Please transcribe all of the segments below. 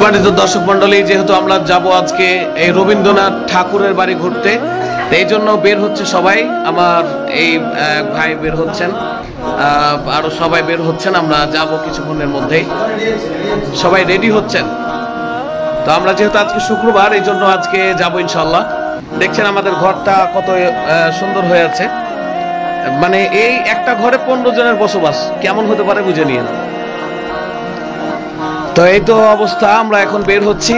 সম্মানিত দর্শক মন্ডলী, যেহেতু আমরা যাব আজকে এই রবীন্দ্রনাথ ঠাকুরের বাড়ি ঘুরতে, এই জন্য বের হচ্ছে সবাই। আমার এই ভাই বের হচ্ছেন, আরো সবাই বের হচ্ছেন। আমরা যাব কিছুক্ষণের মধ্যেই, সবাই রেডি হচ্ছেন। তো আমরা যেহেতু আজকে শুক্রবার, এই জন্য আজকে যাবো ইনশাল্লাহ। দেখছেন আমাদের ঘরটা কত সুন্দর হয়ে আছে। মানে এই একটা ঘরে 15 জনের বসবাস, কেমন হতে পারে বুঝে নিয়ে। তো এই তো অবস্থা, আমরা এখন বের হচ্ছি।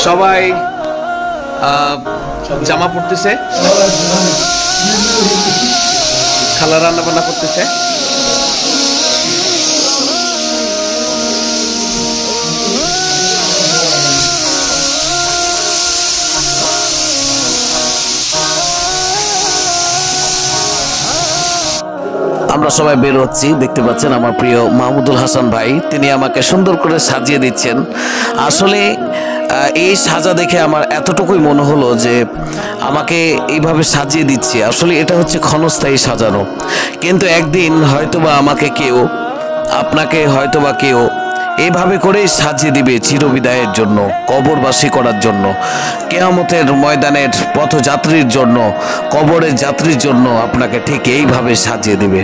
সবাই জামা পড়তেছে, খালা রান্না বান্না করতেছে। আমরা সবাই বের হচ্ছি, দেখতে পাচ্ছেন আমার প্রিয় মাহমুদুল হাসান ভাই, তিনি আমাকে সুন্দর করে সাজিয়ে দিচ্ছেন। আসলে এই সাজা দেখে আমার এতটুকুই মনে হলো যে আমাকে এইভাবে সাজিয়ে দিচ্ছে, আসলে এটা হচ্ছে ক্ষণস্থায়ী সাজানো। কিন্তু একদিন হয়তোবা আমাকে কেউ, আপনাকে হয়তোবা কেউ এইভাবে করেই সাজিয়ে দিবে চিরবিদায়ের জন্য, কবরবাসী করার জন্য, কিয়ামতের ময়দানের পথযাত্রীর জন্য, কবরের যাত্রীর জন্য আপনাকে ঠিক এইভাবে সাজিয়ে দিবে।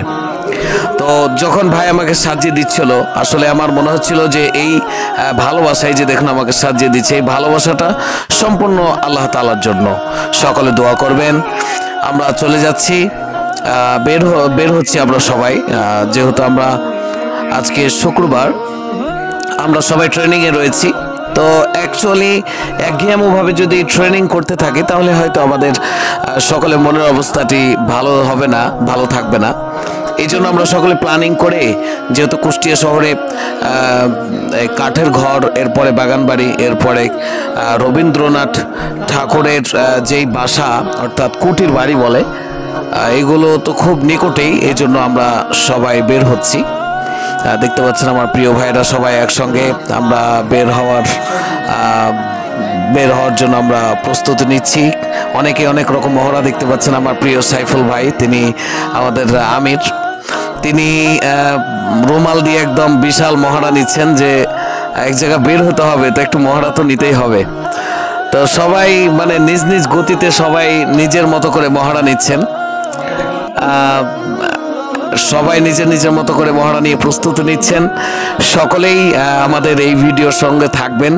তো যখন ভাই আমাকে সাজিয়ে দিচ্ছিল, আসলে আমার মনে হচ্ছিল যে এই ভালোবাসায় যে দেখুন আমাকে সাজিয়ে দিচ্ছে, এই ভালোবাসাটা সম্পূর্ণ আল্লাহ তাআলার জন্য। সকলে দোয়া করবেন। আমরা চলে যাচ্ছি, বের হচ্ছি আমরা সবাই। যেহেতু আমরা আজকে শুক্রবার, আমরা সবাই ট্রেনিংয়ে রয়েছি। তো অ্যাকচুয়ালি একঘেয়েমভাবে যদি ট্রেনিং করতে থাকি, তাহলে হয়তো আমাদের সকলের মনের অবস্থাটি ভালো হবে না, ভালো থাকবে না। এই জন্য আমরা সকলে প্ল্যানিং করে, যেহেতু কুষ্টিয়া শহরে কাঠের ঘর, এরপরে বাগানবাড়ি, এরপরে রবীন্দ্রনাথ ঠাকুরের যেই বাসা অর্থাৎ কুটির বাড়ি বলে, এগুলো তো খুব নিকটেই। এই জন্য আমরা সবাই বের হচ্ছি। দেখতে পাচ্ছেন আমার প্রিয় ভাইরা সবাই একসঙ্গে আমরা বের হওয়ার জন্য আমরা প্রস্তুতি নিচ্ছি। অনেকে অনেক রকম মহড়া দেখতে পাচ্ছেন। আমার প্রিয় সাইফুল ভাই, তিনি আমাদের আমির, তিনি রুমাল দিয়ে একদম বিশাল মহড়া নিচ্ছেন যে এক জায়গায় বের হতে হবে, তো একটু মহড়া তো নিতেই হবে। তো সবাই মানে নিজ নিজ গতিতে সবাই নিজের মতো করে মহড়া নিচ্ছেন। সবাই নিজের নিজের মতো করে মহড়া নিয়ে প্রস্তুতি নিচ্ছেন। সকলেই আমাদের এই ভিডিওর সঙ্গে থাকবেন।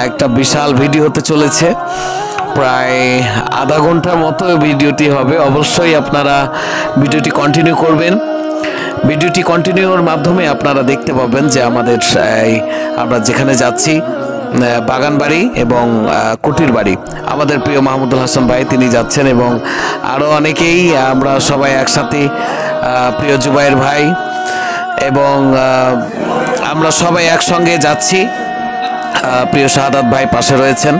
একটা বিশাল ভিডিও হতে চলেছে, প্রায় আধা ঘন্টার মতো ভিডিওটি হবে। অবশ্যই আপনারা ভিডিওটি কন্টিনিউ করবেন। ভিডিওটি কন্টিনিউর মাধ্যমে আপনারা দেখতে পাবেন যে আমাদের আমরা যেখানে যাচ্ছি, বাগানবাড়ি এবং কুটির বাড়ি, আমাদের প্রিয় মাহমুদুল হাসান ভাই তিনি যাচ্ছেন, এবং আরও অনেকেই, আমরা সবাই একসাথে, প্রিয় জুবাইর ভাই, এবং আমরা সবাই একসঙ্গে যাচ্ছি। প্রিয় শাহাদাত ভাই পাশে রয়েছেন।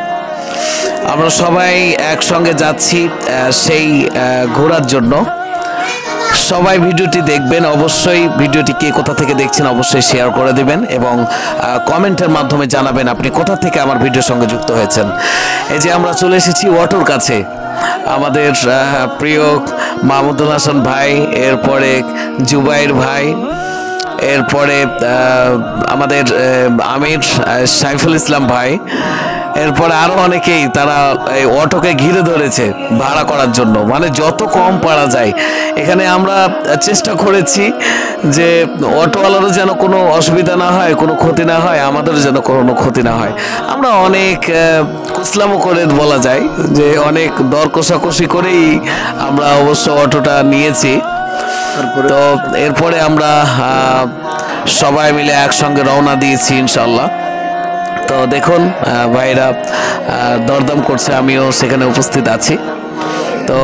আমরা সবাই একসঙ্গে যাচ্ছি সেই ঘোরার জন্য। সবাই ভিডিওটি দেখবেন, অবশ্যই ভিডিওটি কে কোথা থেকে দেখছেন অবশ্যই শেয়ার করে দিবেন, এবং কমেন্টের মাধ্যমে জানাবেন আপনি কোথা থেকে আমার ভিডিওর সঙ্গে যুক্ত হয়েছেন। এই যে আমরা চলে এসেছি অটোর কাছে, আমাদের প্রিয় মাহমুদুল হাসান ভাই, এরপরে জুবাইর ভাই, এরপরে আমাদের আমির সাইফুল ইসলাম ভাই, এরপরে আরো অনেকেই, তারা এই অটোকে ঘিরে ধরেছে ভাড়া করার জন্য, মানে যত কম পারা যায়। এখানে আমরা চেষ্টা করেছি যে অটোওয়ালারও যেন কোনো অসুবিধা না হয়, কোনো ক্ষতি না হয়, আমাদের যেন কোনো ক্ষতি না হয়। আমরা অনেক কুসলামো করে বলা যায় যে অনেক দর কষাকষি করেই আমরা অবশ্য অটোটা নিয়েছি। তো এরপরে আমরা সবাই মিলে একসঙ্গে রওনা দিয়েছি ইনশাল্লাহ। তো দেখুন ভাইরা দরদাম করছে, আমিও সেখানে উপস্থিত আছি। তো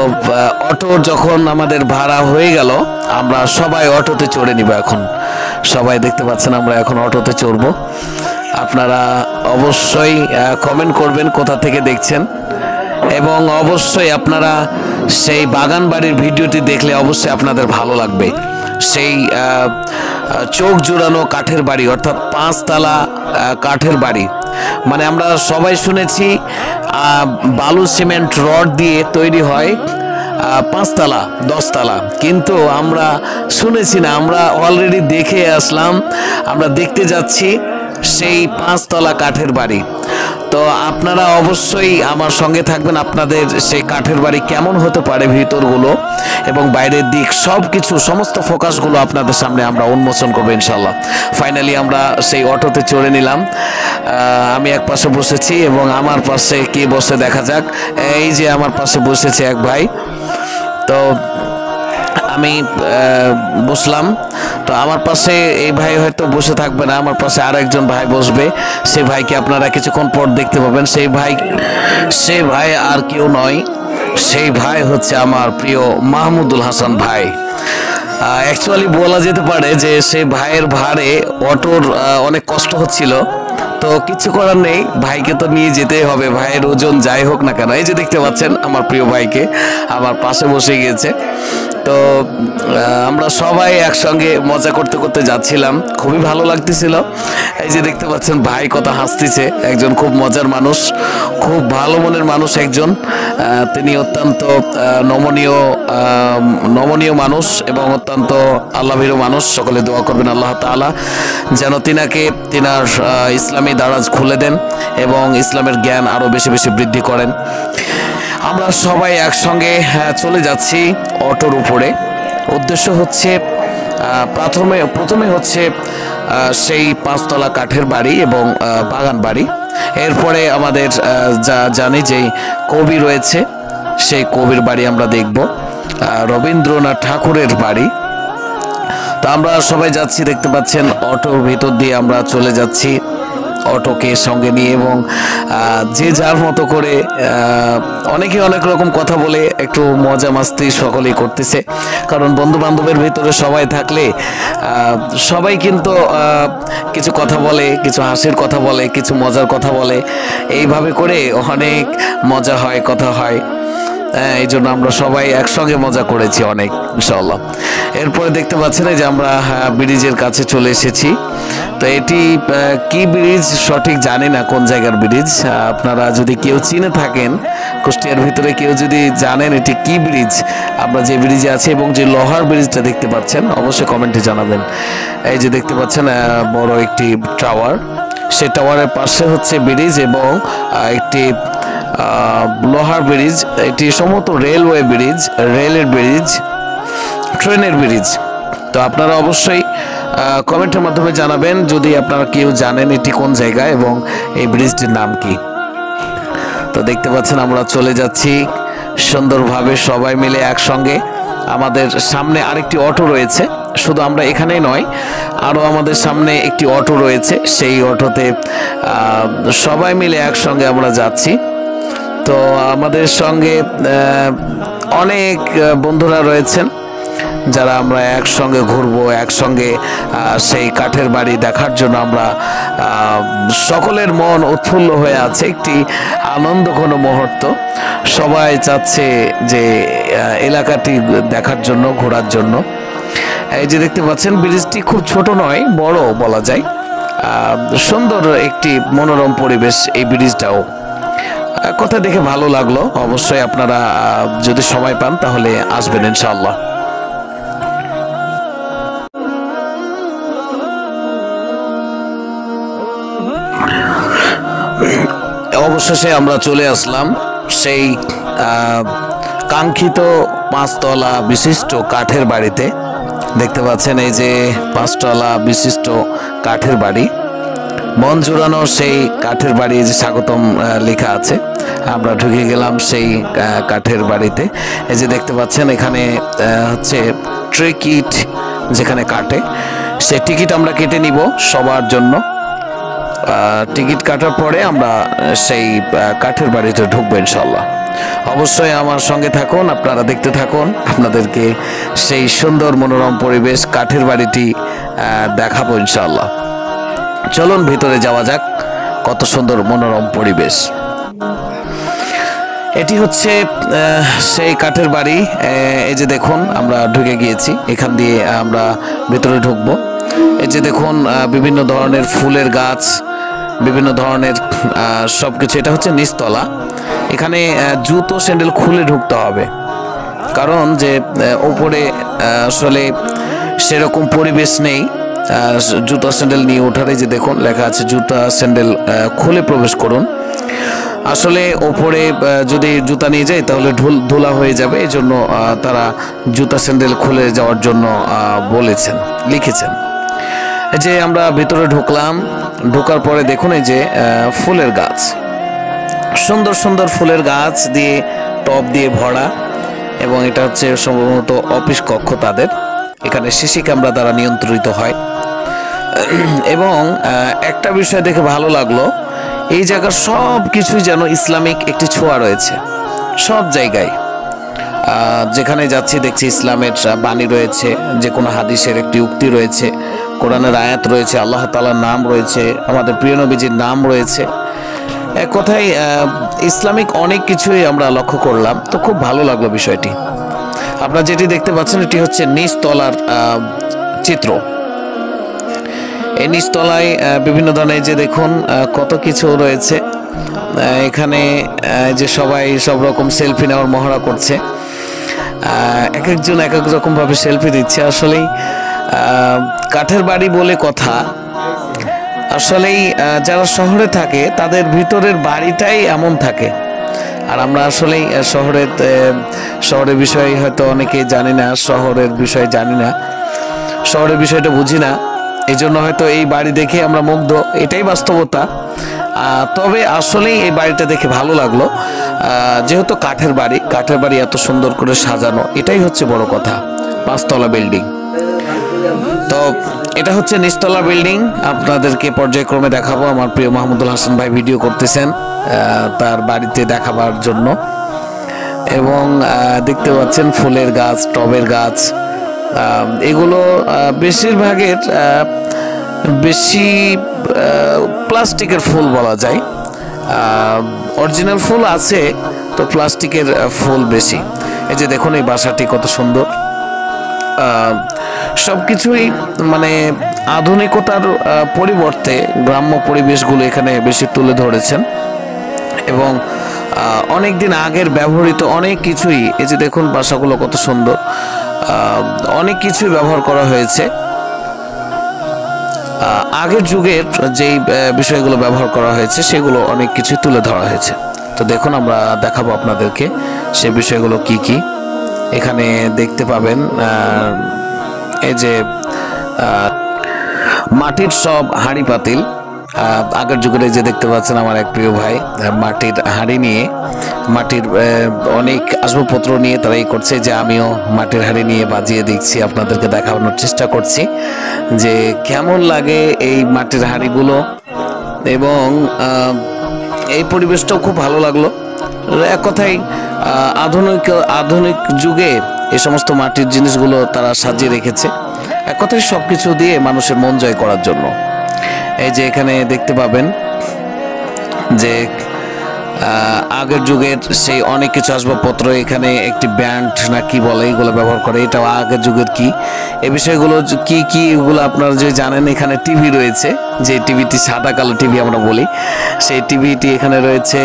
অটো যখন আমাদের ভাড়া হয়ে গেল, আমরা সবাই অটোতে চড়ে নিব। এখন সবাই দেখতে পাচ্ছেন আমরা এখন অটোতে চড়ব। আপনারা অবশ্যই কমেন্ট করবেন কোথা থেকে দেখছেন, এবং অবশ্যই আপনারা সেই বাগান বাড়ির ভিডিওটি দেখলে অবশ্যই আপনাদের ভালো লাগবে। সেই চোখ জোড়ানো কাঠের বাড়ি, অর্থাৎ 5 তলা কাঠের বাড়ি, মানে আমরা সবাই শুনেছি বালু সিমেন্ট রড দিয়ে তৈরি হয় 5 তলা 10 তলা, কিন্তু আমরা শুনেছি না, আমরা অলরেডি দেখে আসলাম, আমরা দেখতে যাচ্ছি সেই 5 তলা কাঠের বাড়ি। তো আপনারা অবশ্যই আমার সঙ্গে থাকবেন, আপনাদের সেই কাঠের বাড়ি কেমন হতে পারে ভিতরগুলো এবং বাইরের দিক সব কিছু, সমস্ত ফোকাসগুলো আপনাদের সামনে আমরা উন্মোচন করবো ইনশাল্লাহ। ফাইনালি আমরা সেই অটোতে চড়ে নিলাম। আমি এক পাশে বসেছি এবং আমার পাশে কে বসে দেখা যাক। এই যে আমার পাশে বসেছে এক ভাই, তো আমি বসলাম। তো আমার পাশে এই ভাই হয়তো বসে থাকবে না, আমার পাশে আর একজন ভাই বসবে। সেই ভাইকে আপনারা কিছুক্ষণ পর দেখতে পাবেন। সেই ভাই আর কেউ নয়, সেই ভাই হচ্ছে আমার প্রিয় মাহমুদুল হাসান ভাই। অ্যাকচুয়ালি বলা যেতে পারে যে সেই ভাইয়ের ভাড়ে অটোর অনেক কষ্ট হচ্ছিল, তো কিছু করার নেই, ভাইকে তো নিয়ে যেতেই হবে, ভাইয়ের ওজন যাই হোক না কেন। এই যে দেখতে পাচ্ছেন আমার প্রিয় ভাইকে আমার পাশে বসে গিয়েছে। তো আমরা সবাই একসঙ্গে মজা করতে করতে যাচ্ছিলাম, খুবই ভালো লাগতেছিল। এই যে দেখতে পাচ্ছেন ভাই কত হাসতেছে, একজন খুব মজার মানুষ, খুব ভালো মনের মানুষ একজন। তিনি অত্যন্ত নমনীয় মানুষ এবং অত্যন্ত আল্লাহভীরু মানুষ। সকলে দোয়া করবেন আল্লাহ তাআলা যেন তিনার ইসলামী দারাজ খুলে দেন এবং ইসলামের জ্ঞান আরো বেশি বেশি বৃদ্ধি করেন। আমরা সবাই একসঙ্গে চলে যাচ্ছি অটোর উপরে। উদ্দেশ্য হচ্ছে প্রথমে হচ্ছে সেই 5 তলা কাঠের বাড়ি এবং বাগান বাড়ি। এরপরে আমাদের জানি যে কবি রয়েছে, সেই কবির বাড়ি আমরা দেখব, রবীন্দ্রনাথ ঠাকুরের বাড়ি। তো আমরা সবাই যাচ্ছি, দেখতে পাচ্ছেন অটোর ভিতর দিয়ে আমরা চলে যাচ্ছি অটোকে সঙ্গে নিয়ে, এবং যে যার মতো করে অনেকে অনেক রকম কথা বলে একটু মজা মাস্তি সকলেই করতেছে। কারণ বন্ধু বান্ধবের ভিতরে সবাই থাকলে সবাই কিন্তু কিছু কথা বলে, কিছু হাসির কথা বলে, কিছু মজার কথা বলে, এইভাবে করে অনেক মজা হয়, কথা হয়। এই জন্য আমরা সবাই একসঙ্গে মজা করেছি অনেক ইনশাআল্লাহ। এরপরে দেখতে পাচ্ছেন যে আমরা ব্রিজের কাছে চলে এসেছি। তো এটি কি ব্রিজ সঠিক জানি না, কোন জায়গার ব্রিজ। আপনারা যদি কেউ চিনে থাকেন, কুষ্টিয়ার ভিতরে কেউ যদি জানেন এটি কি ব্রিজ, আমরা যে ব্রিজে আছি এবং যে লোহার ব্রিজটা দেখতে পাচ্ছেন, অবশ্যই কমেন্টে জানাবেন। এই যে দেখতে পাচ্ছেন বড় একটি টাওয়ার, সেই টাওয়ারের পাশে হচ্ছে ব্রিজ এবং একটি লোহার ব্রিজ। এটি সম্ভবত রেলওয়ে ব্রিজ, রেলের ব্রিজ, ট্রেনের ব্রিজ। তো আপনারা অবশ্যই কমেন্টের মাধ্যমে জানাবেন যদি আপনারা কেউ জানেন এটি কোন জায়গায় এবং এই ব্রিজটির নাম কি। তো দেখতে পাচ্ছেন আমরা চলে যাচ্ছি সুন্দরভাবে সবাই মিলে একসঙ্গে। আমাদের সামনে আরেকটি অটো রয়েছে, শুধু আমরা এখানেই নয়, আরও আমাদের সামনে একটি অটো রয়েছে, সেই অটোতে সবাই মিলে একসঙ্গে আমরা যাচ্ছি। তো আমাদের সঙ্গে অনেক বন্ধুরা রয়েছেন যারা আমরা একসঙ্গে ঘুরবো, একসঙ্গে সেই কাঠের বাড়ি দেখার জন্য আমরা সকলের মন উৎফুল্ল হয়ে আছে, একটি আনন্দ ঘন মুহূর্ত। সবাই চাচ্ছে যে এলাকাটি দেখার জন্য, ঘোরার জন্য। এই যে দেখতে পাচ্ছেন ব্রিজটি খুব ছোট নয়, বড় বলা যায়, সুন্দর একটি মনোরম পরিবেশ এই ব্রিজটাও। কথা দেখে ভালো লাগলো। অবশ্যই আপনারা যদি সময় পান তাহলে আসবেন ইনশাআল্লাহ। অবশেষে আমরা চলে আসলাম সেই কাঙ্ক্ষিত 5 তলা বিশিষ্ট কাঠের বাড়িতে। দেখতে পাচ্ছেন এই যে 5 তলা বিশিষ্ট কাঠের বাড়ি, মন জুড়ানো সেই কাঠের বাড়ি, যে স্বাগতম লেখা আছে। আমরা ঢুকে গেলাম সেই কাঠের বাড়িতে। এই যে দেখতে পাচ্ছেন এখানে হচ্ছে টিকিট যেখানে কাটে, সেই টিকিট আমরা কেটে নিব সবার জন্য। টিকিট কাটার পরে আমরা সেই কাঠের বাড়িতে ঢুকবো ইনশাল্লাহ। অবশ্যই আমার সঙ্গে থাকুন, আপনারা দেখতে থাকুন, আপনাদেরকে সেই সুন্দর মনোরম পরিবেশ কাঠের বাড়িটি দেখাবো ইনশাল্লাহ। চলুন ভিতরে যাওয়া যাক, কত সুন্দর মনোরম পরিবেশ। এটি হচ্ছে সেই কাঠের বাড়ি। এই যে দেখুন আমরা ঢুকে গিয়েছি, এখান দিয়ে আমরা ভিতরে ঢুকবো। এই যে দেখুন বিভিন্ন ধরনের ফুলের গাছ, বিভিন্ন ধরনের সবকিছু। এটা হচ্ছে নিচতলা, এখানে জুতো স্যান্ডেল খুলে ঢুকতে হবে। কারণ যে উপরে আসলে সেরকম পরিবেশ নেই জুতা স্যান্ডেল নিয়ে ওঠার। যে দেখুন লেখা আছে জুতা স্যান্ডেল খুলে প্রবেশ করুন। আসলে ওপরে যদি জুতা নিয়ে যায় তাহলে ধুলা হয়ে যাবে, এই জন্য তারা জুতা স্যান্ডেল খুলে যাওয়ার জন্য বলেছেন, লিখেছেন। এই যে আমরা ভিতরে ঢুকলাম, ঢোকার পরে দেখুন এই যে ফুলের গাছ, সুন্দর সুন্দর ফুলের গাছ দিয়ে টব দিয়ে ভরা, এবং এটা হচ্ছে সম্ভবত অফিস কক্ষ তাদের। এখানে সিসি ক্যামেরা দ্বারা নিয়ন্ত্রিত হয়। এবং একটা বিষয় দেখে ভালো লাগলো, এই জায়গার সব কিছুই যেন ইসলামিক একটি ছোঁয়া রয়েছে সব জায়গায়। যেখানে যাচ্ছি দেখছি ইসলামের বাণী রয়েছে, যে কোনো হাদিসের একটি উক্তি রয়েছে, কোরআনের আয়াত রয়েছে, আল্লাহ তাআলার নাম রয়েছে, আমাদের প্রিয় নবীজির নাম রয়েছে। এক কথায় ইসলামিক অনেক কিছুই আমরা লক্ষ্য করলাম। তো খুব ভালো লাগলো বিষয়টি। আপনারা যেটি দেখতে পাচ্ছেন এটি হচ্ছে নিচতলার চিত্র। এই নিচতলায় বিভিন্ন ধরনের যে দেখুন কত কিছু রয়েছে এখানে, যে সবাই সব রকম সেলফি নেওয়ার মহড়া করছে। এক একজন এক এক রকম ভাবে সেলফি দিচ্ছে। আসলেই কাঠের বাড়ি বলে কথা, আসলেই যারা শহরে থাকে তাদের ভিতরের বাড়িটাই এমন থাকে। আর আমরা আসলেই শহরের বিষয়ে হয়তো অনেকে জানি না, শহরের বিষয়ে জানি না, শহরের বিষয়টা বুঝি না, এই জন্য হয়তো এই বাড়ি দেখে আমরা মুগ্ধ, এটাই বাস্তবতা। তবে আসলেই এই বাড়িটা দেখে ভালো লাগলো, যেহেতু কাঠের বাড়ি এত সুন্দর করে সাজানো, এটাই হচ্ছে বড় কথা। 5 তলা বিল্ডিং। তো এটা হচ্ছে নিচতলা বিল্ডিং, আপনাদেরকে পর্যায়ক্রমে দেখাবো। আমার প্রিয় মাহমুদুল হাসান ভাই ভিডিও করতেছেন তার বাড়িতে দেখাবার জন্য। এবং দেখতে পাচ্ছেন ফুলের গাছ, টবের গাছ, এগুলো বেশিরভাগের বেশি প্লাস্টিকের ফুল বলা যায়। অরিজিনাল ফুল আছে, তো প্লাস্টিকের ফুল বেশি। এই যে দেখুন এই বাসাটি কত সুন্দর। সবকিছুই মানে আধুনিকতার পরিবর্তে গ্রাম্য পরিবেশগুলো এখানে বেশি তুলে ধরেছেন। এবং অনেক দিন আগের ব্যবহৃত অনেক কিছুই, এই যে দেখুন বাসাগুলো কত সুন্দর, অনেক কিছুই ব্যবহার করা হয়েছে। আগের যুগের যেই বিষয়গুলো ব্যবহার করা হয়েছে সেগুলো অনেক কিছু তুলে ধরা হয়েছে। তো দেখুন আমরা দেখাবো আপনাদেরকে সে বিষয়গুলো কি কি এখানে দেখতে পাবেন। এই যে মাটির সব হাঁড়ি পাতিল, আগের যুগের যে দেখতে পাচ্ছেন আমার এক প্রিয় ভাই মাটির হাঁড়ি নিয়ে, মাটির অনেক আসবাবপত্র নিয়ে তারা এই করছে, যে আমিও মাটির হাঁড়ি নিয়ে বাজিয়ে দেখছি, আপনাদেরকে দেখানোর চেষ্টা করছি যে কেমন লাগে এই মাটির হাঁড়িগুলো। এবং এই পরিবেশটাও খুব ভালো লাগলো। এক কথায় আধুনিক যুগে এই সমস্ত মাটির জিনিসগুলো তারা সাজিয়ে রেখেছে, এক কথায় সবকিছু দিয়ে মানুষের মন জয় করার জন্য। এই যে এখানে দেখতে পাবেন যে আগের যুগের সেই অনেক কিছু আসবাবপত্র, এখানে একটি ব্যান্ড না কি বলে এগুলো ব্যবহার করে, এটাও আগের যুগের কি এই বিষয়গুলো কি এগুলো আপনারা যে জানেন। এখানে টিভি রয়েছে, যে টিভিটি সাদা কালো টিভি আমরা বলি, সেই টিভিটি এখানে রয়েছে।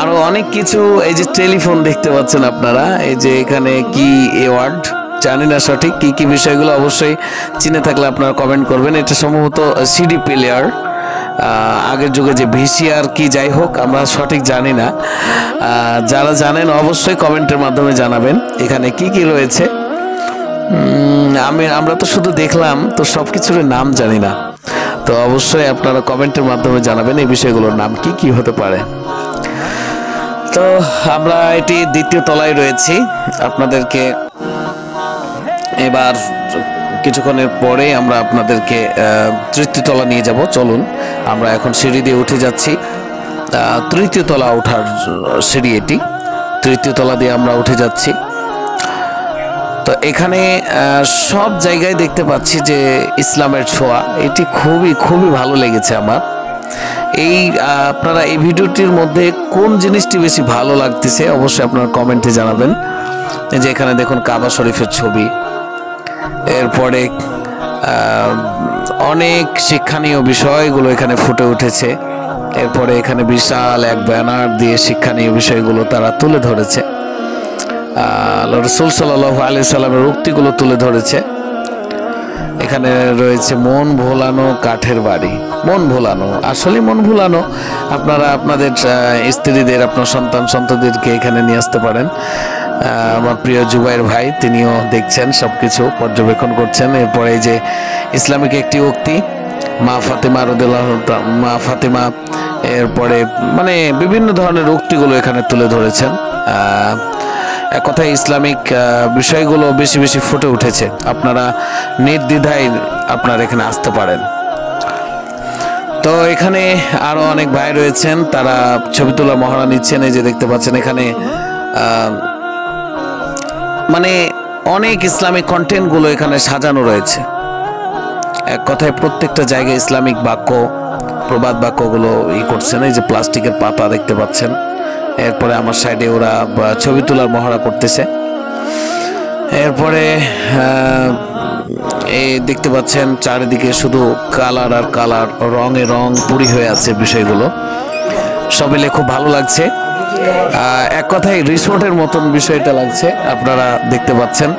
আরো অনেক কিছু, এই যে টেলিফোন দেখতে পাচ্ছেন আপনারা, এই যে এখানে কি ওয়ার্ড জানি না সঠিক কি বিষয়গুলো, অবশ্যই চিনে থাকলে আপনারা কমেন্ট করবেন। এটা সম্ভবত সিডি প্লেয়ার, আগের যুগে যে ভিসিআর কি, যাই হোক আমরা সঠিক জানি না। যারা জানেন অবশ্যই কমেন্টের মাধ্যমে জানাবেন এখানে কি রয়েছে। আমরা তো শুধু দেখলাম, তো সবকিছুর নাম জানি না, তো অবশ্যই আপনারা কমেন্টের মাধ্যমে জানাবেন এই বিষয়গুলোর নাম কি হতে পারে। তো আমরা এটি দ্বিতীয় তলায় রয়েছি, আপনাদেরকে এবার কিছুক্ষণের পরে আমরা আপনাদেরকে তৃতীয় তলা নিয়ে যাব। চলুন আমরা এখন সিঁড়ি দিয়ে উঠে যাচ্ছি, তৃতীয় তলা ওঠার সিঁড়ি এটি, তৃতীয় তলা দিয়ে আমরা উঠে যাচ্ছি। তো এখানে সব জায়গায় দেখতে পাচ্ছি যে ইসলামের ছোঁয়া, এটি খুবই ভালো লেগেছে আমার। আপনারা এই ভিডিওটির মধ্যে কোন জিনিসটি বেশি ভালো লাগতেছে অবশ্যই আপনারা কমেন্টে জানাবেন। যে এখানে দেখুন কাবা শরীফের ছবি, এরপরে অনেক শিক্ষণীয় বিষয়গুলো এখানে ফুটে উঠেছে। এরপরে এখানে বিশাল এক ব্যানার দিয়ে শিক্ষণীয় বিষয়গুলো তারা তুলে ধরেছে। আল্লাহ রাসূল সাল্লাল্লাহু আলাইহি সাল্লামের উক্তিগুলো তুলে ধরেছে। এখানে রয়েছে মন ভোলানো কাঠের বাড়ি। মন ভোলানো, আসলে মন ভোলানো। আপনারা আপনাদের স্ত্রীদের, আপনার সন্তানদেরকে এখানে নিয়ে আসতে পারেন। আমার প্রিয় জুবাইর ভাই, তিনিও দেখছেন, সবকিছু পর্যবেক্ষণ করছেন। এরপরে এই যে ইসলামিক একটি উক্তি, মা ফাতেমা রাদিয়াল্লাহু তাআলা, মা ফাতেমা, এরপরে মানে বিভিন্ন ধরনের উক্তিগুলো এখানে তুলে ধরেছেন। এক কথায় ইসলামিক বিষয়গুলো বেশি বেশি ফুটে উঠেছে। আপনারা নির্দ্বিধায় আপনারা এখানে আসতে পারেন। তো এখানে আরো অনেক ভাই রয়েছেন, তারা ছবি তোলা মহড়া নিচ্ছেন। এই যে দেখতে পাচ্ছেন এখানে মানে অনেক ইসলামিক কন্টেন্টগুলো এখানে সাজানো রয়েছে। এক কথায় প্রত্যেকটা জায়গায় ইসলামিক বাক্য, প্রবাদ বাক্যগুলো করছেন। এই যে প্লাস্টিকের পাতা দেখতে পাচ্ছেন। এরপরে আমার সাইডে ওরা ছবি তোলার মহড়া করতেছে। এরপরে এই দেখতে পাচ্ছেন চারিদিকে শুধু কালার আর কালার, রঙে রং পুরি হয়ে আছে বিষয়গুলো। সব মিলে খুব ভালো লাগছে। এক কথায় রিসোর্টের মতন বিষয়টা লাগছে। আপনারা দেখতে পাচ্ছেন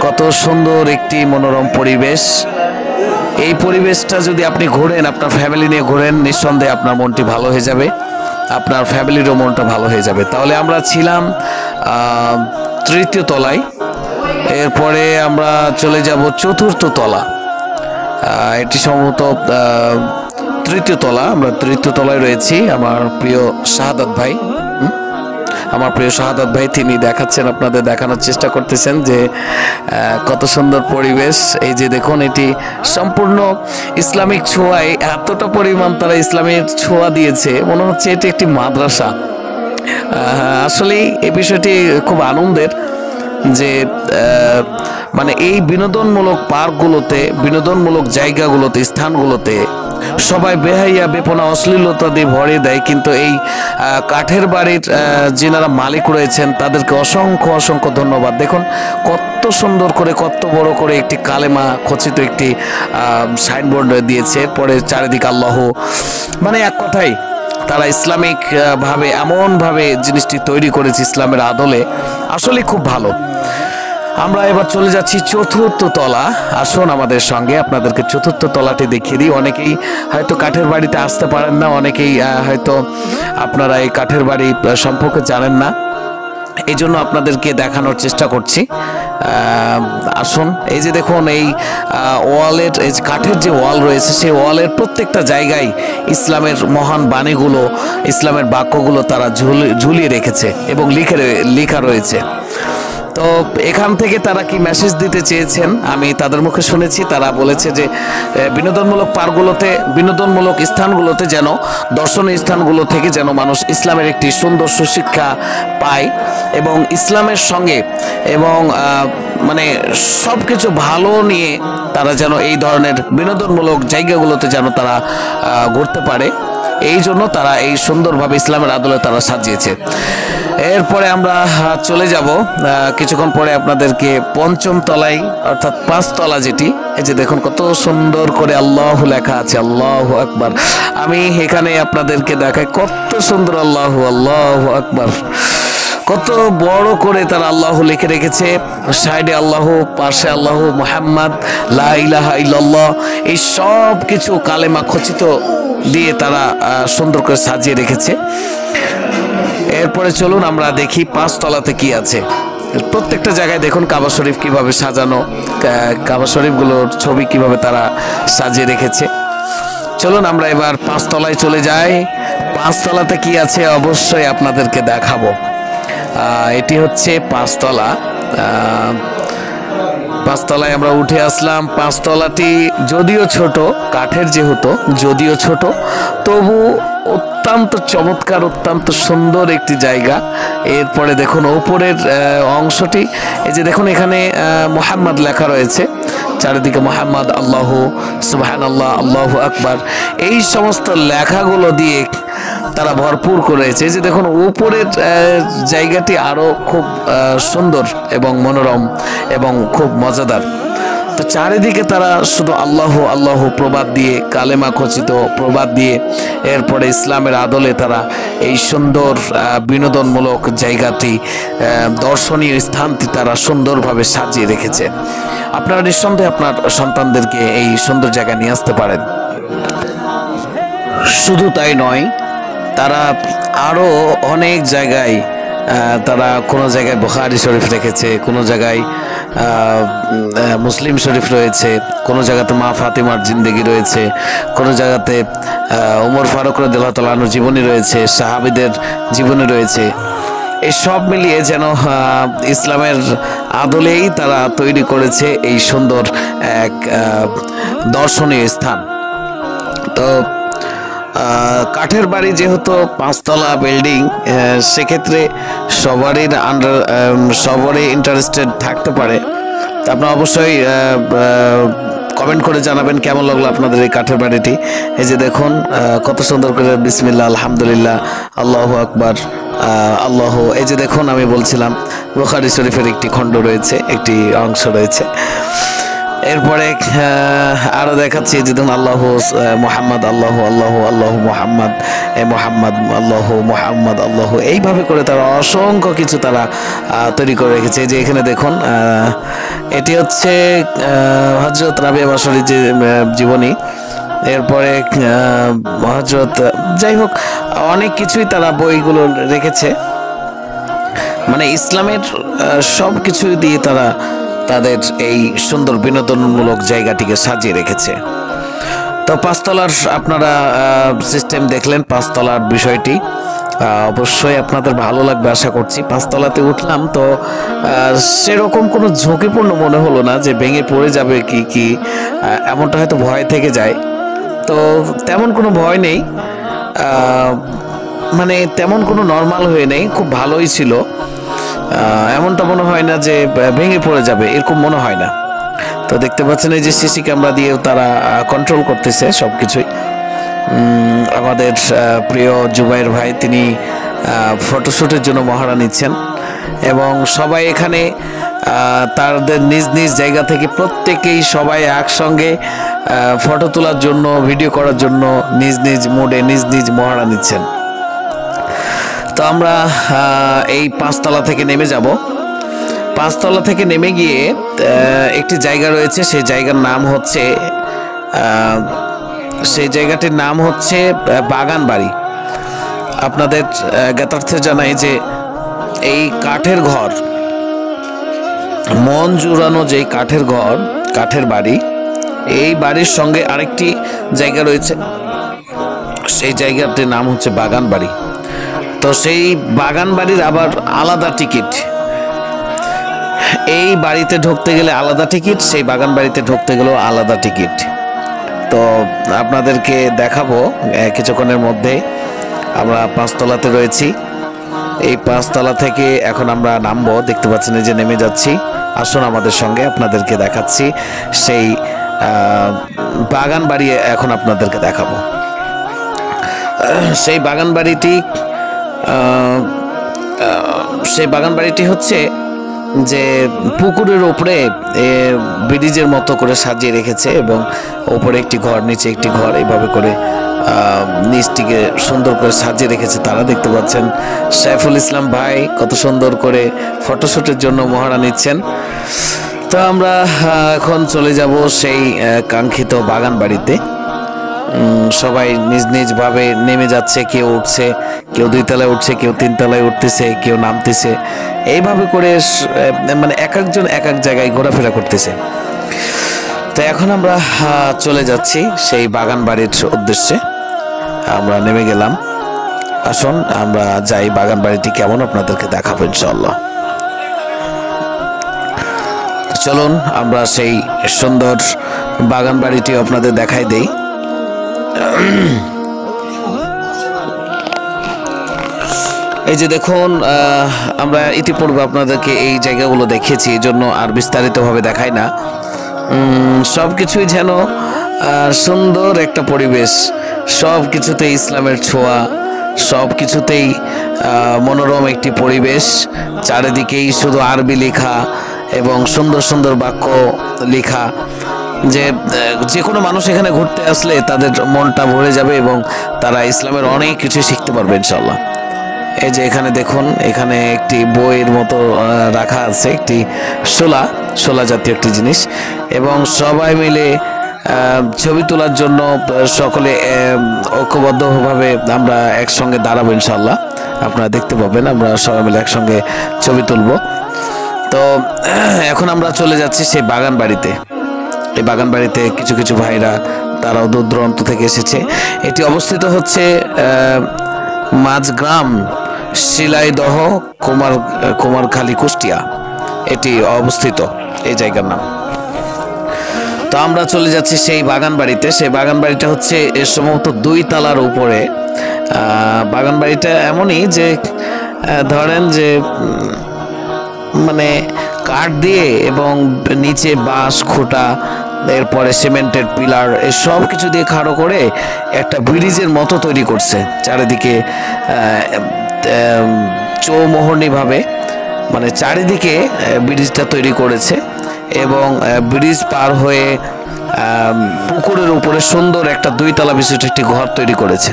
কত সুন্দর একটি মনোরম পরিবেশ। এই পরিবেশটা যদি আপনি ঘোরেন, আপনার ফ্যামিলি নিয়ে ঘোরেন, নিঃসন্দেহে আপনার মনটি ভালো হয়ে যাবে, আপনার ফ্যামিলিরও মনটা ভালো হয়ে যাবে। তাহলে আমরা ছিলাম তৃতীয় তলায়, এরপরে আমরা চলে যাব চতুর্থ তলা। এটি সম্ভবত তৃতীয় তলা। আমরা তৃতীয় তলায় রয়েছি। আমার প্রিয় শাহাদাত ভাই, তিনি দেখাচ্ছেন, আপনাদের দেখানোর চেষ্টা করতেছেন যে কত সুন্দর পরিবেশ। এই যে দেখুন, এটি সম্পূর্ণ ইসলামিক ছোঁয়ায়, এতটা পরিমাণ তারা ইসলামের ছোঁয়া দিয়েছে, মনে হচ্ছে এটি একটি মাদ্রাসা। আসলে এই বিষয়টি খুব আনন্দের যে মানে এই বিনোদনমূলক পার্কগুলোতে, বিনোদনমূলক জায়গাগুলোতে, স্থানগুলোতে সবাই বেহাইয়া বেপনা অশ্লীলতা দিয়ে ভরে দেয়, কিন্তু এই কাঠের বাড়ির যিনারা মালিক রয়েছেন তাদেরকে অসংখ্য অসংখ্য ধন্যবাদ। দেখুন কত সুন্দর করে, কত বড় করে একটি কালেমা খচিত একটি সাইনবোর্ড দিয়েছে। পরে চারিদিকে আল্লাহ, মানে এক কথাই তারা ইসলামিক ভাবে এমনভাবে জিনিসটি তৈরি করেছে ইসলামের আদলে, আসলে খুব ভালো। আমরা এবার চলে যাচ্ছি চতুর্থ তলা। আসুন আমাদের সঙ্গে, আপনাদেরকে চতুর্থ তলাটি দেখিয়ে দিই। অনেকেই হয়তো কাঠের বাড়িতে আসতে পারেন না, অনেকেই হয়তো আপনারা এই কাঠের বাড়ি সম্পর্কে জানেন না, এই জন্য আপনাদেরকে দেখানোর চেষ্টা করছি। আসুন, এই যে দেখুন, এই ওয়ালের, এই কাঠের যে ওয়াল রয়েছে, সেই ওয়ালের প্রত্যেকটা জায়গায় ইসলামের মহান বাণীগুলো, ইসলামের বাক্যগুলো তারা ঝুলিয়ে রেখেছে এবং লেখা রয়েছে। তো এখান থেকে তারা কি মেসেজ দিতে চেয়েছেন আমি তাদের মুখে শুনেছি। তারা বলেছে যে বিনোদনমূলক পার্কগুলোতে, বিনোদনমূলক স্থানগুলোতে যেন, দর্শনীয় স্থানগুলো থেকে যেন মানুষ ইসলামের একটি সুন্দর সুশিক্ষা পায় এবং ইসলামের সঙ্গে এবং মানে সব কিছু ভালো নিয়ে তারা যেন এই ধরনের বিনোদনমূলক জায়গাগুলোতে যেন তারা ঘুরতে পারে, এই জন্য তারা এই সুন্দরভাবে ইসলামের আদলে তারা সাজিয়েছে। এরপরে আমরা চলে যাব কিছুক্ষণ পরে আপনাদেরকে পঞ্চম তলায়, অর্থাৎ 5 তলা যেটি, এই যে দেখুন কত সুন্দর করে আল্লাহ লেখা আছে, আল্লাহু আকবার। আমি এখানে আপনাদেরকে দেখাই কত সুন্দর আল্লাহু, আল্লাহু আকবার, কত বড় করে তারা আল্লাহ লিখে রেখেছে। সাইডে আল্লাহ, পাশে আল্লাহ, মুহাম্মদ, লা ইলাহা ইল্লাল্লাহ, এই সব কিছু কালেমা খচিত দিয়ে তারা সুন্দর করে সাজিয়ে রেখেছে। এরপরে চলুন আমরা দেখি 5 তলাতে কি আছে। প্রত্যেকটা জায়গায় দেখুন কাবা শরীফ কিভাবে সাজানো, কাবা শরীফগুলোর ছবি কিভাবে তারা সাজিয়ে রেখেছে। চলুন আমরা এবার 5 তলায় চলে যাই। 5 তলাতে কি আছে অবশ্যই আপনাদেরকে দেখাবো। এটি হচ্ছে 5 তলা। 5 তলায় আমরা উঠে আসলাম। 5 তলাটি যদিও ছোট, কাঠের যেহেতু, যদিও ছোট, তবু অত্যন্ত চমৎকার, অত্যন্ত সুন্দর একটি জায়গা। এরপরে দেখুন উপরের অংশটি, এই যে দেখুন এখানে মুহাম্মদ লেখা রয়েছে, চারিদিকে মুহাম্মদ, আল্লাহ, সুবহানাল্লাহ, আল্লাহু আকবার, এই সমস্ত লেখাগুলো দিয়ে তারা ভরপুর করেছে। যে দেখুন উপরের জায়গাটি আরো খুব সুন্দর এবং মনোরম এবং খুব মজাদার। তো চারিদিকে তারা শুধু আল্লাহ আল্লাহ প্রবাদ দিয়ে, কালেমা খচিত প্রবাদ দিয়ে, এরপরে ইসলামের আদলে তারা এই সুন্দর বিনোদনমূলক জায়গাটি, দর্শনীয় স্থানটি তারা সুন্দরভাবে সাজিয়ে রেখেছে। আপনারা নিঃসন্দেহে আপনার সন্তানদেরকে এই সুন্দর জায়গায় নিয়ে আসতে পারেন। শুধু তাই নয়, তারা আরও অনেক জায়গায় তারা কোনো জায়গায় বুখারী শরীফ রেখেছে, কোনো জায়গায় মুসলিম শরীফ রয়েছে, কোনো জায়গাতে মা ফাতিমার জিন্দেগি রয়েছে, কোনো জায়গাতে ওমর ফারুক রাদিয়াল্লাহু তাআলা আনহুর জীবনী রয়েছে, সাহাবীদের জীবনী রয়েছে। এই সব মিলিয়ে যেন ইসলামের আদলেই তারা তৈরি করেছে এই সুন্দর এক দর্শনীয় স্থান। তো কাঠের বাড়ি যেহেতু 5 তলা বিল্ডিং, সেক্ষেত্রে সবারই ইন্টারেস্টেড থাকতে পারে। তা আপনারা অবশ্যই কমেন্ট করে জানাবেন কেমন লাগলো আপনাদের এই কাঠের বাড়িটি। এই যে দেখুন কত সুন্দর করে বিসমিল্লাহ, আলহামদুলিল্লাহ, আল্লাহু আকবার, আল্লাহ। এই যে দেখুন আমি বলছিলাম বুখারী শরীফের একটি খণ্ড রয়েছে, একটি অংশ রয়েছে। এরপরে আরো দেখাচ্ছি যে দেখুন আল্লাহ মুহাম্মদ, আল্লাহ আল্লাহ আল্লাহ মুহাম্মদ, মুহাম্মদ আল্লাহ মুহাম্মদ আল্লাহ, এইভাবে করে তারা অসংখ্য কিছু তারা তৈরি করে রেখেছে। যে এখানে দেখুন এটি হচ্ছে হযরত রাবিয়া বাশরীর যে জীবনী, এরপরে হযরত, যাই হোক অনেক কিছুই তারা বইগুলো রেখেছে। মানে ইসলামের সব কিছু দিয়ে তারা তাদের এই সুন্দর বিনোদনমূলক জায়গাটিকে সাজিয়ে রেখেছে। তো 5 তলার আপনারা সিস্টেম দেখলেন, 5 তলার বিষয়টি অবশ্যই আপনাদের ভালো লাগবে আশা করছি। 5 তলাতে উঠলাম তো সেরকম কোনো ঝুঁকিপূর্ণ মনে হলো না যে ভেঙে পড়ে যাবে কি এমনটা হয়তো ভয় থেকে যায়। তো তেমন কোনো ভয় নেই, মানে তেমন কোনো নর্মাল হয়ে নেই, খুব ভালোই ছিল। এমনটা মনে হয় না যে ভেঙে পড়ে যাবে, এরকম মনে হয় না। তো দেখতে পাচ্ছেন এই যে সিসি ক্যামেরা দিয়েও তারা কন্ট্রোল করতেছে সবকিছুই। আমাদের প্রিয় জুবাইর ভাই তিনি ফটোশুটের জন্য মহড়া নিচ্ছেন এবং সবাই এখানে তাদের নিজ নিজ জায়গা থেকে প্রত্যেকেই সবাই একসঙ্গে ফটো তোলার জন্য, ভিডিও করার জন্য নিজ নিজ মোডে নিজ নিজ মহড়া নিচ্ছেন। তো আমরা এই 5 তলা থেকে নেমে যাব। 5 তলা থেকে নেমে গিয়ে একটি জায়গা রয়েছে, সেই জায়গার নাম হচ্ছে সেই জায়গাটির নাম হচ্ছে বাগান বাড়ি। আপনাদের জ্ঞাতার্থে জানাই যে এই কাঠের ঘর, মন জুড়ানো যে কাঠের ঘর, কাঠের বাড়ি, এই বাড়ির সঙ্গে আরেকটি জায়গা রয়েছে, সেই জায়গাটির নাম হচ্ছে বাগান বাড়ি। তো সেই বাগান বাড়ির আবার আলাদা টিকিট, এই বাড়িতে ঢুকতে গেলে আলাদা টিকিট, সেই বাগান বাড়িতে ঢুকতে গেলেও আলাদা টিকিট। তো আপনাদেরকে দেখাবো কিছুক্ষণের মধ্যে। আমরা 5 তলাতে রয়েছি, এই 5 তলা থেকে এখন আমরা নামবো। দেখতে পাচ্ছেন এই যে নেমে যাচ্ছি, আসুন আমাদের সঙ্গে, আপনাদেরকে দেখাচ্ছি সেই বাগান বাড়ি। এখন আপনাদেরকে দেখাবো সেই বাগান বাড়িটি। সেই বাগান বাড়িটি হচ্ছে যে পুকুরের ওপরে ব্রিজের মতো করে সাজিয়ে রেখেছে এবং ওপরে একটি ঘর, নিচে একটি ঘর, এইভাবে করে নিচটিকে সুন্দর করে সাজিয়ে রেখেছে তারা। দেখতে পাচ্ছেন সাইফুল ইসলাম ভাই কত সুন্দর করে ফটোশুটের জন্য মহড়া নিচ্ছেন। তো আমরা এখন চলে যাব সেই কাঙ্ক্ষিত বাগান বাড়িতে। সবাই নিজ নিজ ভাবে নেমে যাচ্ছে, কেউ উঠছে, কেউ 2 তলায় উঠছে, কেউ 3 তলায় উঠতেছে, কেউ নামতেছে, এইভাবে করে মানে এক একজন এক এক জায়গায় ঘোরাফেরা করতেছে। তো এখন আমরা চলে যাচ্ছি সেই বাগান বাড়ির উদ্দেশ্যে। আমরা নেমে গেলাম, আসুন আমরা যাই, বাগান বাড়িটি কেমন আপনাদেরকে দেখাবো ইনশাআল্লাহ। চলুন আমরা সেই সুন্দর বাগান বাড়িটি আপনাদের দেখাই দেই। এই যে দেখুন আমরা ইতিপূর্বে আপনাদেরকে এই জায়গাগুলো দেখিয়েছি, এই জন্য আর বিস্তারিতভাবে দেখাই না। সব কিছুই যেন সুন্দর একটা পরিবেশ, সব কিছুতেই ইসলামের ছোঁয়া, সব কিছুতেই মনোরম একটি পরিবেশ, চারিদিকেই শুধু আরবি লেখা এবং সুন্দর সুন্দর বাক্য লেখা, যে কোনো মানুষ এখানে ঘুরতে আসলে তাদের মনটা ভরে যাবে এবং তারা ইসলামের অনেক কিছু শিখতে পারবে ইনশাল্লাহ। এই যে এখানে দেখুন, এখানে একটি বইয়ের মতো রাখা আছে, একটি শোলা জাতীয় একটি জিনিস, এবং সবাই মিলে ছবি তোলার জন্য সকলে ঐক্যবদ্ধভাবে আমরা একসঙ্গে দাঁড়াবো ইনশাল্লাহ। আপনারা দেখতে পাবেন আমরা সবাই মিলে একসঙ্গে ছবি তুলব। তো এখন আমরা চলে যাচ্ছি সেই বাগান বাড়িতে। এই বাগান বাড়িতে কিছু কিছু ভাইরা তারাও দূর দূরান্ত থেকে এসেছে। এটি অবস্থিত হচ্ছে মাঝগ্রাম, শিলাইদহ, কুমারখালী, কুষ্টিয়া। এটি অবস্থিত এই জায়গার নাম। তো আমরা চলে যাচ্ছি সেই বাগান বাড়িতে। সেই বাগান বাড়িটা হচ্ছে সম্ভবত 2 তলার উপরে। বাগান বাড়িটা এমনই যে ধরেন যে মানে কাঠ দিয়ে এবং নিচে বাঁশ খুঁটা, এরপরে সিমেন্টের পিলার, এই সব কিছু দিয়ে খাড়ো করে একটা ব্রিজের মতো তৈরি করছে। চারিদিকে চৌমোহনীভাবে মানে চারিদিকে ব্রিজটা তৈরি করেছে এবং ব্রিজ পার হয়ে পুকুরের উপরে সুন্দর একটা 2 তলা বিশিষ্ট একটি ঘর তৈরি করেছে।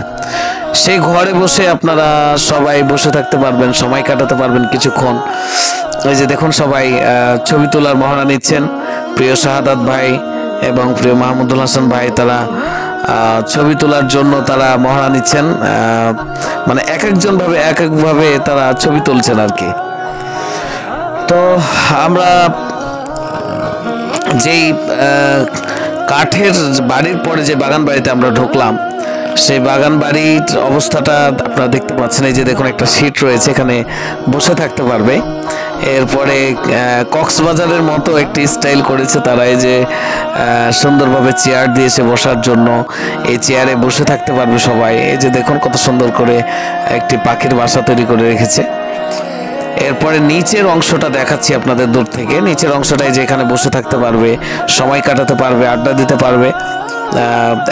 সেই ঘরে বসে আপনারা সবাই বসে থাকতে পারবেন, সময় কাটাতে পারবেন কিছুক্ষণ। ওই যে দেখুন সবাই ছবি তোলার মহড়া নিচ্ছেন। প্রিয় শাহাদাত ভাই এবং প্রিয় মাহমুদুল হাসান ভাই তারা ছবি তোলার জন্য তারা মহড়া নিচ্ছেন। মানে একভাবে তারা ছবি তুলছেন আর কি। তো আমরা যেই কাঠের বাড়ির পরে যে বাগান বাড়িতে আমরা ঢুকলাম, সেই বাগান বাড়ির অবস্থাটা আপনারা দেখতে পাচ্ছেন। এই যে দেখুন একটা সিট রয়েছে, এখানে বসে থাকতে পারবে। এরপরে কক্সবাজারের মতো একটি স্টাইল করেছে তারা, এই যে সুন্দরভাবে চেয়ার দিয়েছে বসার জন্য। এই চেয়ারে বসে থাকতে পারবে সবাই। এই যে দেখুন কত সুন্দর করে একটি পাখির বাসা তৈরি করে রেখেছে। এরপরে নিচের অংশটা দেখাচ্ছি আপনাদের দূর থেকে। নিচের অংশটাই যে এখানে বসে থাকতে পারবে, সময় কাটাতে পারবে, আড্ডা দিতে পারবে।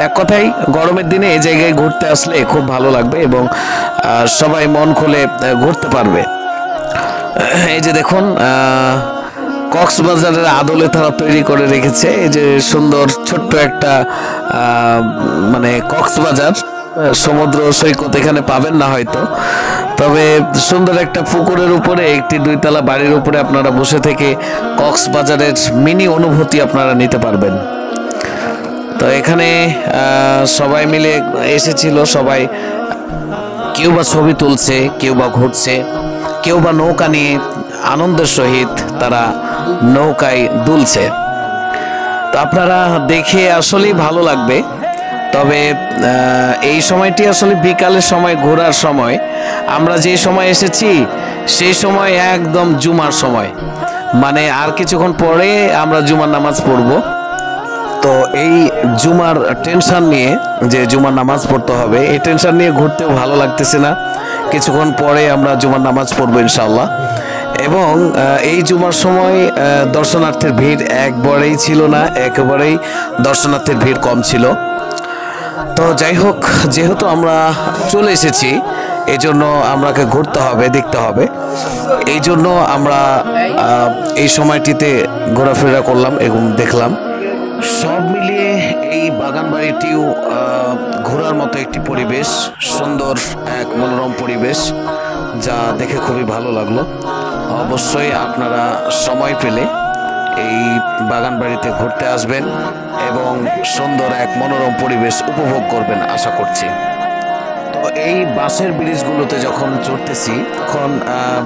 এক কথায় গরমের দিনে এই জায়গায় ঘুরতে আসলে খুব ভালো লাগবে এবং সবাই মন খুলে ঘুরতে পারবে। এই যে দেখুন কক্সবাজারের আদলে তারা তৈরি করে রেখেছে। এই যে সুন্দর ছোট্ট একটা মানে কক্সবাজার সমুদ্র সৈকত এখানে পাবেন না হয়তো, তবে সুন্দর একটা পুকুরের উপরে একটি 2 তলা বাড়ির উপরে আপনারা বসে থেকে কক্সবাজারের মিনি অনুভূতি আপনারা নিতে পারবেন। তো এখানে সবাই মিলে এসেছিল, সবাই কেউ বা ছবি তুলছে, কেউ বা ঘুরছে, কেউ বা নৌকা নিয়ে আনন্দের সহিত তারা নৌকায় দুলছে। তো আপনারা দেখে আসলেই ভালো লাগবে। তবে এই সময়টি আসলে বিকালের সময়, ঘোরার সময়। আমরা যে সময় এসেছি সেই সময় একদম জুমার সময়, মানে আর কিছুক্ষণ পরে আমরা জুমার নামাজ পড়ব। তো এই জুমার টেনশন নিয়ে, যে জুমার নামাজ পড়তে হবে, এই টেনশন নিয়ে ঘুরতেও ভালো লাগতেছে না। কিছুক্ষণ পরে আমরা জুমার নামাজ পড়বো ইনশাআল্লাহ। এবং এই জুমার সময় দর্শনার্থীর ভিড় একবারেই ছিল না, একেবারেই দর্শনার্থীর ভিড় কম ছিল। তো যাই হোক, যেহেতু আমরা চলে এসেছি এই জন্য আমাকে ঘুরতে হবে, দেখতে হবে। এই জন্য আমরা এই সময়টিতে ঘোরাফেরা করলাম এবং দেখলাম। সব মিলিয়ে এই বাগান বাড়িটিও ঘোরার মতো একটি পরিবেশ, সুন্দর এক মনোরম পরিবেশ, যা দেখে খুবই ভালো লাগলো। অবশ্যই আপনারা সময় পেলে এই বাগান বাড়িতে ঘুরতে আসবেন এবং সুন্দর এক মনোরম পরিবেশ উপভোগ করবেন আশা করছি। তো এই বাঁশের ব্রিজগুলোতে যখন চড়তেছি তখন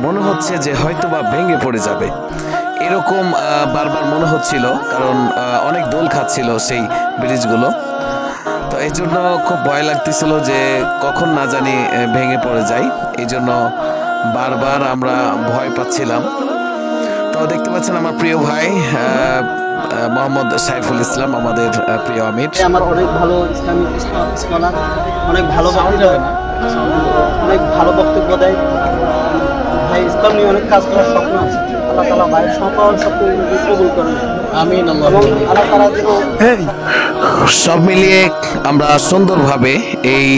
মনে হচ্ছে যে হয়তো বা ভেঙে পড়ে যাবে, এরকম বারবার মনে হচ্ছিল, কারণ অনেক দোল খাচ্ছিল সেই ব্রিজগুলো। তো এই জন্য খুব ভয় লাগতেছিল যে কখন না জানি ভেঙে পড়ে যায়, এই জন্য বারবার আমরা ভয় পাচ্ছিলাম। তো দেখতে পাচ্ছেন আমার প্রিয় ভাই মোহাম্মদ সাইফুল ইসলাম, আমাদের প্রিয় আমির। আমার অনেক ভালো ইসলামিক স্কলার, অনেক ভালো অনেক ভালো বক্তব্য দেয় ভাই। ইসলাম নিয়ে অনেক কাজ করার স্বপ্ন আছে। আল্লাহ তাআলা ভাইয়ের সকল স্বপ্ন কবুল করেন, আমিন। এবং আল্লাহ তাআলা সব মিলিয়ে আমরা সুন্দরভাবে এই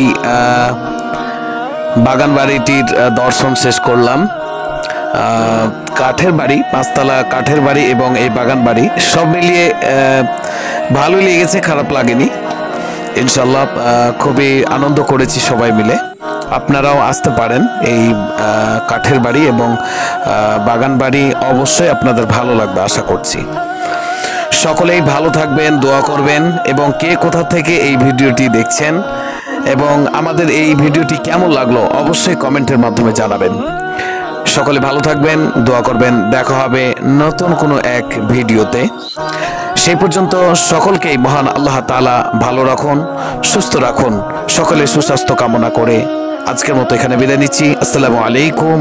বাগান বাড়িটির দর্শন শেষ করলাম। কাঠের বাড়ি, 5 তলা কাঠের বাড়ি এবং এই বাগান বাড়ি সব মিলিয়ে ভালোই লেগেছে, খারাপ লাগেনি। ইনশাল্লাহ খুবই আনন্দ করেছি সবাই মিলে। আপনারাও আসতে পারেন এই কাঠের বাড়ি এবং বাগান বাড়ি, অবশ্যই আপনাদের ভালো লাগবে আশা করছি। সকলেই ভালো থাকবেন, দোয়া করবেন এবং কে কোথা থেকে এই ভিডিওটি দেখছেন এবং আমাদের এই ভিডিওটি কেমন লাগলো অবশ্যই কমেন্টের মাধ্যমে জানাবেন। সকলে ভালো থাকবেন, দোয়া করবেন। দেখা হবে নতুন কোনো এক ভিডিওতে। সেই পর্যন্ত সকলকেই মহান আল্লাহ তাআলা ভালো রাখুন, সুস্থ রাখুন। সকলে সুস্বাস্থ্য কামনা করে আজকের মতো এখানে বিদায় নিচ্ছি। আসসালামু আলাইকুম।